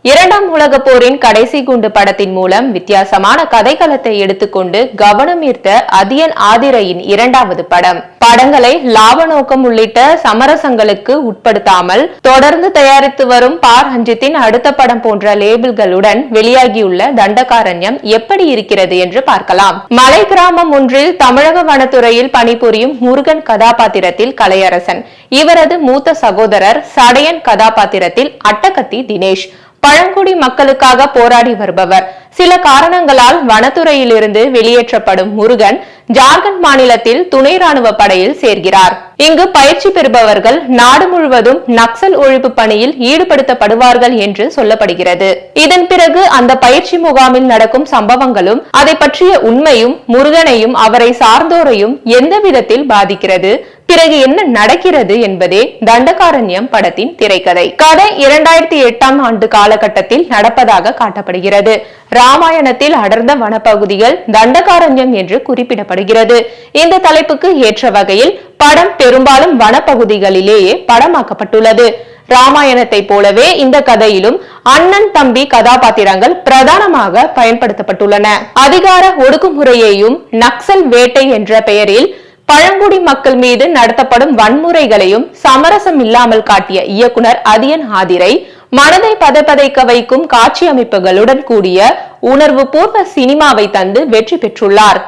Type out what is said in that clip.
இரண்டாம் உலகப் போரின் கடைசி குண்டு படத்தின் மூலம் வித்தியாசமான கதைக்களத்தை எடுத்துக்கொண்டு கவனம் ஈர்த்த அதியன் ஆதிரையின் இரண்டாவது படம். படங்களை லாப நோக்கம் உள்ளிட்ட சமரசங்களுக்கு உட்படுத்தாமல் தொடர்ந்து தயாரித்து வரும் பார் ரஞ்சித்தின் அடுத்த படம் போன்ற லேபிள்களுடன் வெளியாகியுள்ள தண்டகாரண்யம் எப்படி இருக்கிறது என்று பார்க்கலாம். மலை கிராமம் ஒன்றில் தமிழக வனத்துறையில் பணிபுரியும் முருகன் கதாபாத்திரத்தில் கலையரசன், இவரது மூத்த சகோதரர் சடையன் கதாபாத்திரத்தில் அட்டகத்தி தினேஷ். பழங்குடி மக்களுக்காக போராடி வருபவர். சில காரணங்களால் வனத்துறையிலிருந்து வெளியேற்றப்படும் முருகன் ஜார்க்கண்ட் மாநிலத்தில் துணை ராணுவ படையில் சேர்கிறார். இங்கு பயிற்சி பெறுபவர்கள் நாடு முழுவதும் நக்சல் ஒழிப்பு பணியில் ஈடுபடுத்தப்படுவார்கள் என்று சொல்லப்படுகிறது. இதன் பிறகு அந்த பயிற்சி முகாமில் நடக்கும் சம்பவங்களும் அதை பற்றிய உண்மையும் முருகனையும் அவரை சார்ந்தோரையும் எந்த விதத்தில் பாதிக்கிறது, பிறகு என்ன நடக்கிறது என்பதே தண்டகாரண்யம் படத்தின் திரைக்கதை. கதை 2008ஆம் ஆண்டு காலகட்டத்தில் நடப்பதாக காட்டப்படுகிறது. ராமாயணத்தில் அடர்ந்த வனப்பகுதிகள் தண்டகாரண்யம் என்று குறிப்பிடப்படுகிறது. இந்த தலைப்புக்கு ஏற்ற வகையில் படம் பெரும்பாலும் வனப்பகுதிகளிலேயே படமாக்கப்பட்டுள்ளது. ராமாயணத்தை போலவே இந்த கதையிலும் அண்ணன் தம்பி கதாபாத்திரங்கள் பிரதானமாக பயன்படுத்தப்பட்டுள்ளன. அதிகார ஒடுக்குமுறையையும் நக்சல் வேட்டை என்ற பெயரில் பழங்குடி மக்கள் மீது நடத்தப்படும் வன்முறைகளையும் சமரசம் இல்லாமல் காட்டிய இயக்குனர் அதியன் ஆதிரை மனதை பதைபதைக்க வைக்கும் காட்சி அமைப்புகளுடன் கூடிய உணர்வு பூர்வ சினிமாவை தந்து வெற்றி பெற்றுள்ளார்.